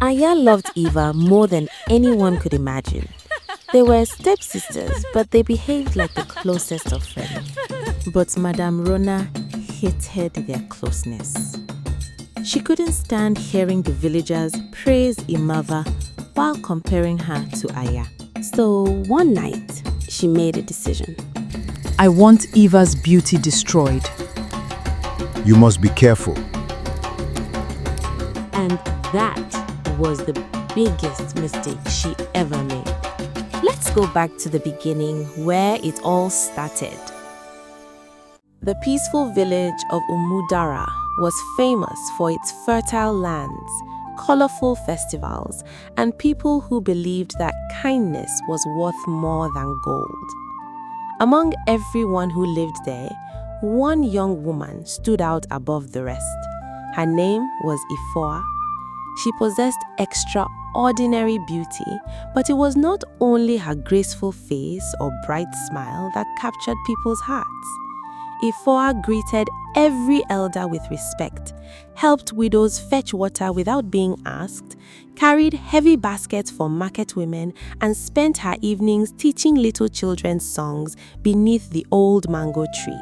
Aya loved Eva more than anyone could imagine. They were stepsisters, but they behaved like the closest of friends. But Madam Rona hated their closeness. She couldn't stand hearing the villagers praise Imava while comparing her to Aya. So one night, she made a decision. I want Eva's beauty destroyed. You must be careful. And that was the biggest mistake she ever made. Let's go back to the beginning where it all started. The peaceful village of Umudara was famous for its fertile lands, colorful festivals, and people who believed that kindness was worth more than gold. Among everyone who lived there, one young woman stood out above the rest. Her name was Ifoa. She possessed extraordinary beauty, but it was not only her graceful face or bright smile that captured people's hearts. Ifoa greeted every elder with respect, helped widows fetch water without being asked, carried heavy baskets for market women, and spent her evenings teaching little children songs beneath the old mango tree.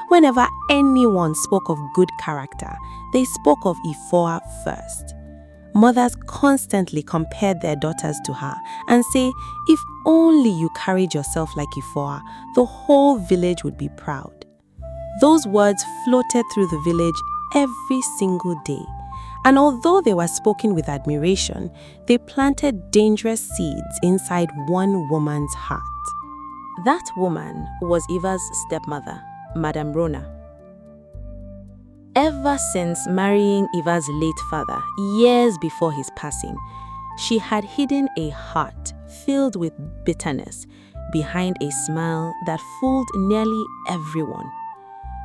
Whenever anyone spoke of good character, they spoke of Ifoa first. Mothers constantly compared their daughters to her and say, if only you carried yourself like Ifoa, the whole village would be proud. Those words floated through the village every single day, and although they were spoken with admiration, they planted dangerous seeds inside one woman's heart. That woman was Eva's stepmother, Madam Rona. Ever since marrying Eva's late father, years before his passing, she had hidden a heart filled with bitterness behind a smile that fooled nearly everyone.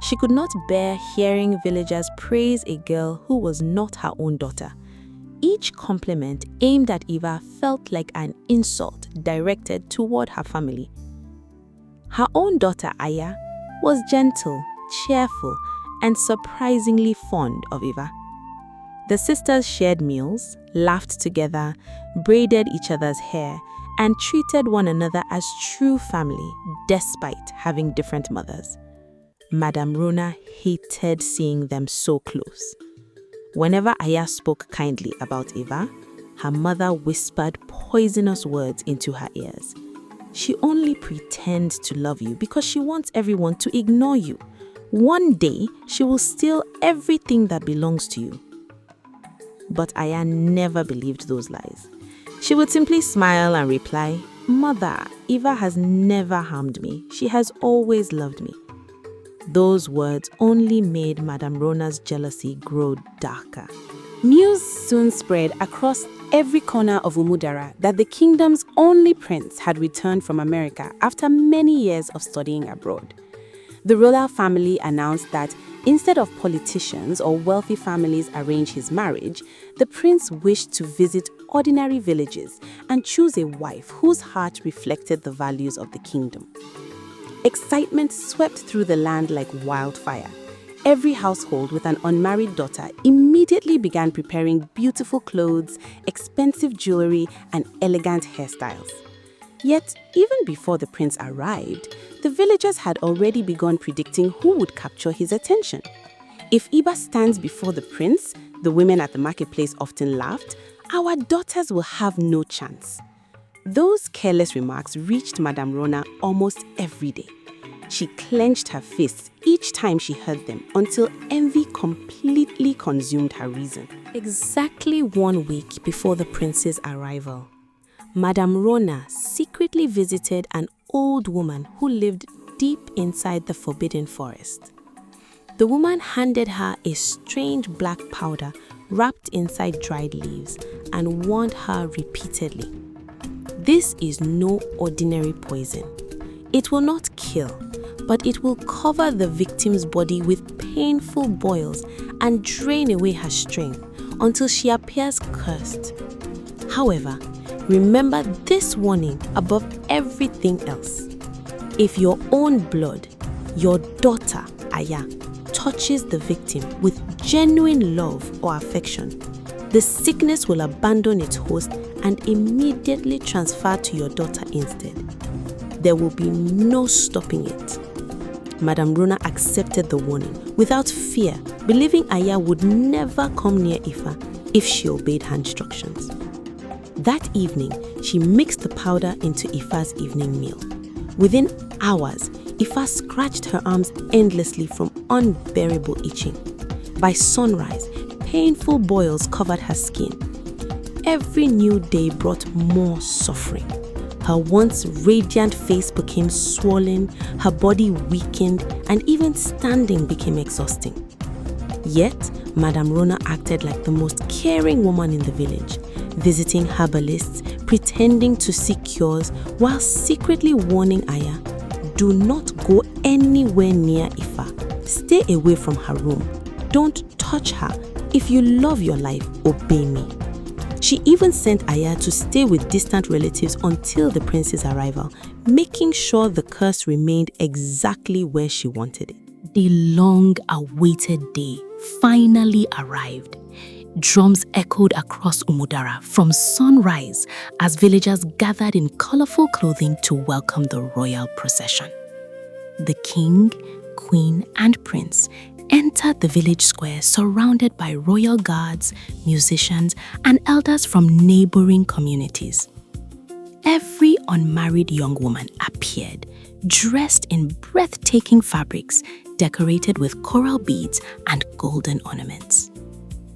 She could not bear hearing villagers praise a girl who was not her own daughter. Each compliment aimed at Eva felt like an insult directed toward her family. Her own daughter, Aya, was gentle, cheerful, and surprisingly fond of Eva. The sisters shared meals, laughed together, braided each other's hair, and treated one another as true family despite having different mothers. Madam Rona hated seeing them so close. Whenever Aya spoke kindly about Eva, her mother whispered poisonous words into her ears. She only pretends to love you because she wants everyone to ignore you. One day, she will steal everything that belongs to you. But Aya never believed those lies. She would simply smile and reply, "Mother, Eva has never harmed me. She has always loved me." Those words only made Madam Rona's jealousy grow darker. News soon spread across every corner of Umudara that the kingdom's only prince had returned from America after many years of studying abroad. The royal family announced that instead of politicians or wealthy families arrange his marriage, the prince wished to visit ordinary villages and choose a wife whose heart reflected the values of the kingdom. Excitement swept through the land like wildfire. Every household with an unmarried daughter immediately began preparing beautiful clothes, expensive jewelry, and elegant hairstyles. Yet, even before the prince arrived, the villagers had already begun predicting who would capture his attention. If Iba stands before the prince, the women at the marketplace often laughed, our daughters will have no chance. Those careless remarks reached Madam Rona almost every day. She clenched her fists each time she heard them until envy completely consumed her reason. Exactly 1 week before the prince's arrival, Madam Rona secretly visited an old woman who lived deep inside the forbidden forest. The woman handed her a strange black powder wrapped inside dried leaves and warned her repeatedly, "This is no ordinary poison. It will not kill, but it will cover the victim's body with painful boils and drain away her strength until she appears cursed. However, remember this warning above everything else. If your own blood, your daughter, Aya, touches the victim with genuine love or affection, the sickness will abandon its host and immediately transfer to your daughter instead. There will be no stopping it. Madam Rona accepted the warning without fear, believing Aya would never come near Ifa if she obeyed her instructions. That evening, she mixed the powder into Ifa's evening meal. Within hours, Ifa scratched her arms endlessly from unbearable itching. By sunrise, painful boils covered her skin. Every new day brought more suffering. Her once radiant face became swollen, her body weakened, and even standing became exhausting. Yet, Madam Rona acted like the most caring woman in the village, visiting herbalists, pretending to seek cures, while secretly warning Aya, do not go anywhere near Ifa. Stay away from her room. Don't touch her. If you love your life, obey me. She even sent Aya to stay with distant relatives until the prince's arrival, making sure the curse remained exactly where she wanted it. The long-awaited day finally arrived. Drums echoed across Umudara from sunrise as villagers gathered in colorful clothing to welcome the royal procession. The king, queen, and prince entered the village square surrounded by royal guards, musicians, and elders from neighboring communities. Every unmarried young woman appeared, dressed in breathtaking fabrics, decorated with coral beads and golden ornaments.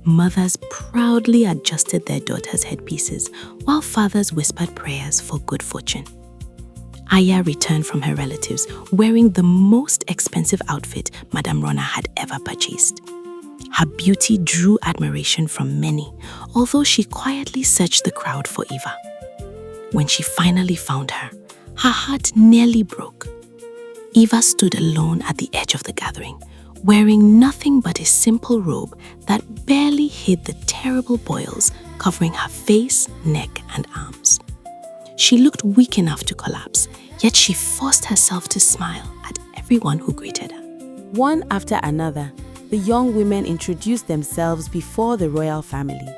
Mothers proudly adjusted their daughters' headpieces, while fathers whispered prayers for good fortune. Aya returned from her relatives wearing the most expensive outfit Madam Rona had ever purchased. Her beauty drew admiration from many, although she quietly searched the crowd for Iva. When she finally found her, her heart nearly broke. Iva stood alone at the edge of the gathering, wearing nothing but a simple robe that barely hid the terrible boils covering her face, neck, and arms. She looked weak enough to collapse, yet she forced herself to smile at everyone who greeted her. One after another, the young women introduced themselves before the royal family.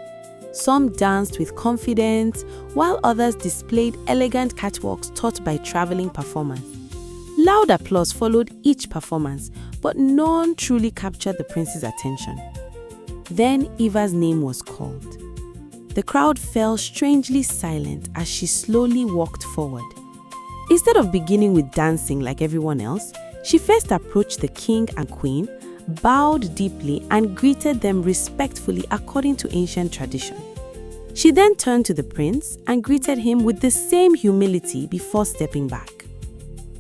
Some danced with confidence, while others displayed elegant catwalks taught by traveling performers. Loud applause followed each performance, but none truly captured the prince's attention. Then Iva's name was called. The crowd fell strangely silent as she slowly walked forward. Instead of beginning with dancing like everyone else, she first approached the king and queen, bowed deeply, and greeted them respectfully according to ancient tradition. She then turned to the prince and greeted him with the same humility before stepping back.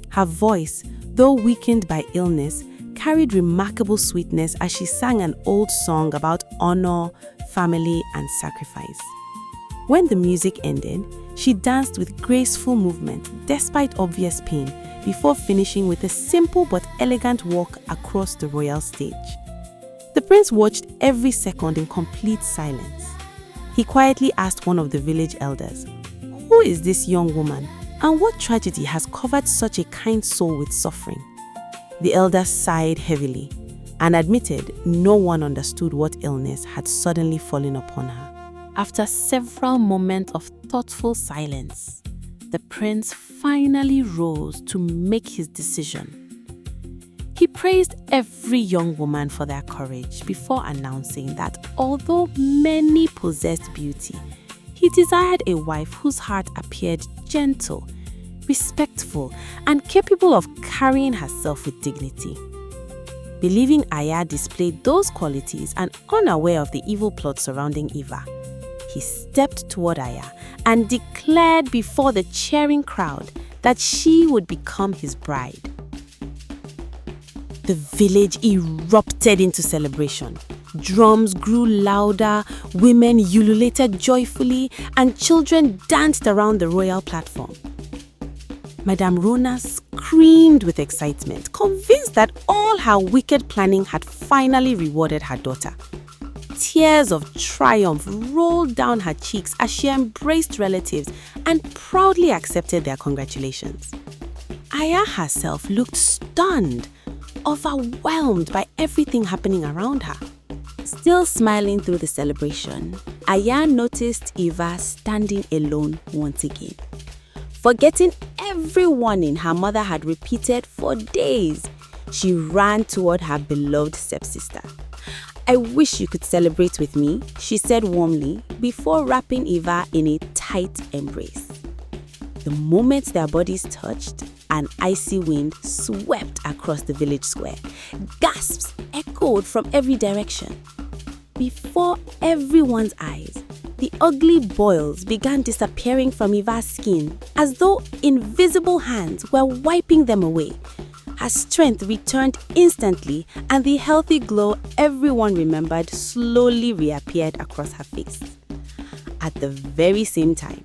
Her voice, though weakened by illness, carried remarkable sweetness as she sang an old song about honor, family, and sacrifice. When the music ended, she danced with graceful movement despite obvious pain before finishing with a simple but elegant walk across the royal stage. The prince watched every second in complete silence. He quietly asked one of the village elders, "Who is this young woman, and what tragedy has covered such a kind soul with suffering?" The elder sighed heavily and admitted no one understood what illness had suddenly fallen upon her. After several moments of thoughtful silence, the prince finally rose to make his decision. He praised every young woman for their courage before announcing that although many possessed beauty, he desired a wife whose heart appeared gentle, respectful, and capable of carrying herself with dignity. Believing Aya displayed those qualities and unaware of the evil plot surrounding Iva, he stepped toward Aya and declared before the cheering crowd that she would become his bride. The village erupted into celebration. Drums grew louder, women ululated joyfully, and children danced around the royal platform. Madam Rona screamed with excitement, convinced that all her wicked planning had finally rewarded her daughter. Tears of triumph rolled down her cheeks as she embraced relatives and proudly accepted their congratulations. Aya herself looked stunned, overwhelmed by everything happening around her. Still smiling through the celebration, Aya noticed Iva standing alone once again. Forgetting every warning her mother had repeated for days, she ran toward her beloved stepsister. "I wish you could celebrate with me," she said warmly before wrapping Iva in a tight embrace. The moment their bodies touched, an icy wind swept across the village square. Gasps echoed from every direction. Before everyone's eyes, the ugly boils began disappearing from Iva's skin as though invisible hands were wiping them away. Her strength returned instantly, and the healthy glow everyone remembered slowly reappeared across her face. At the very same time,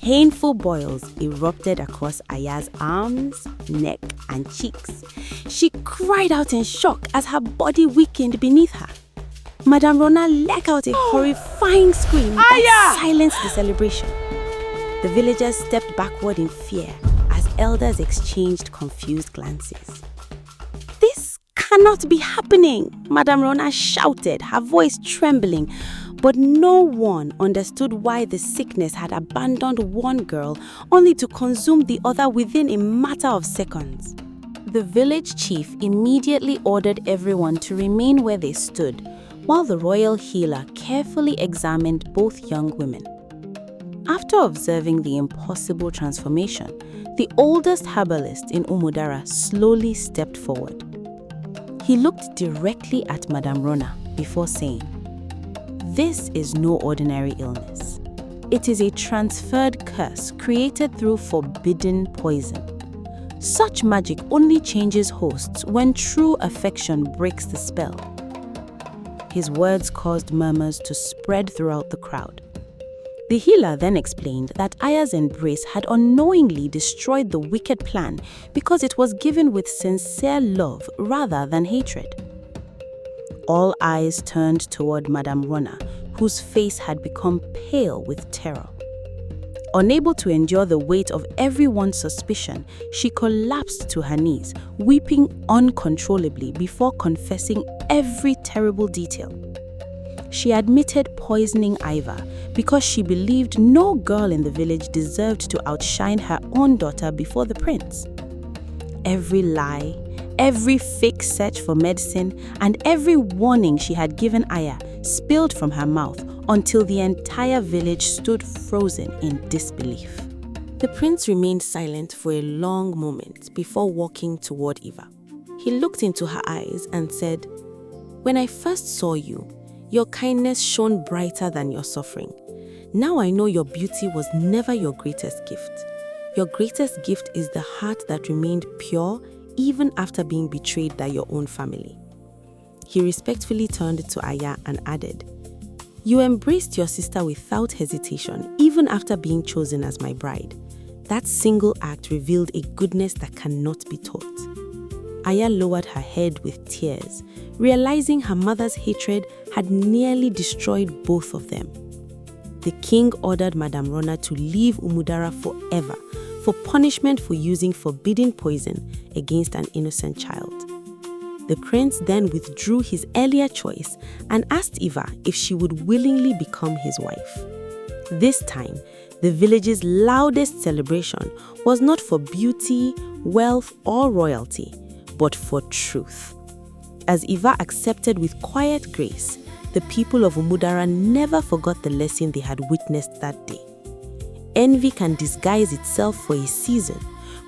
painful boils erupted across Aya's arms, neck, and cheeks. She cried out in shock as her body weakened beneath her. Madam Rona let out a horrifying scream that silenced the celebration. The villagers stepped backward in fear as elders exchanged confused glances. "This cannot be happening," Madam Rona shouted, her voice trembling. But no one understood why the sickness had abandoned one girl only to consume the other within a matter of seconds. The village chief immediately ordered everyone to remain where they stood, while the royal healer carefully examined both young women. After observing the impossible transformation, the oldest herbalist in Umudara slowly stepped forward. He looked directly at Madam Rona before saying, "This is no ordinary illness. It is a transferred curse created through forbidden poison. Such magic only changes hosts when true affection breaks the spell." His words caused murmurs to spread throughout the crowd. The healer then explained that Aya's embrace had unknowingly destroyed the wicked plan because it was given with sincere love rather than hatred. All eyes turned toward Madam Rona, whose face had become pale with terror. Unable to endure the weight of everyone's suspicion, she collapsed to her knees, weeping uncontrollably before confessing every terrible detail. She admitted poisoning Iva because she believed no girl in the village deserved to outshine her own daughter before the prince. Every lie, every fake search for medicine, and every warning she had given Aya spilled from her mouth until the entire village stood frozen in disbelief. The prince remained silent for a long moment before walking toward Iva. He looked into her eyes and said, "When I first saw you, your kindness shone brighter than your suffering. Now I know your beauty was never your greatest gift. Your greatest gift is the heart that remained pure even after being betrayed by your own family." He respectfully turned to Aya and added, "You embraced your sister without hesitation, even after being chosen as my bride. That single act revealed a goodness that cannot be taught." Aya lowered her head with tears, realizing her mother's hatred had nearly destroyed both of them. The king ordered Madam Rona to leave Umudara forever for punishment for using forbidden poison against an innocent child. The prince then withdrew his earlier choice and asked Iva if she would willingly become his wife. This time, the village's loudest celebration was not for beauty, wealth, or royalty, but for truth. As Iva accepted with quiet grace, the people of Umudara never forgot the lesson they had witnessed that day. Envy can disguise itself for a season,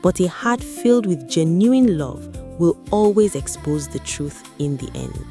but a heart filled with genuine love will always expose the truth in the end.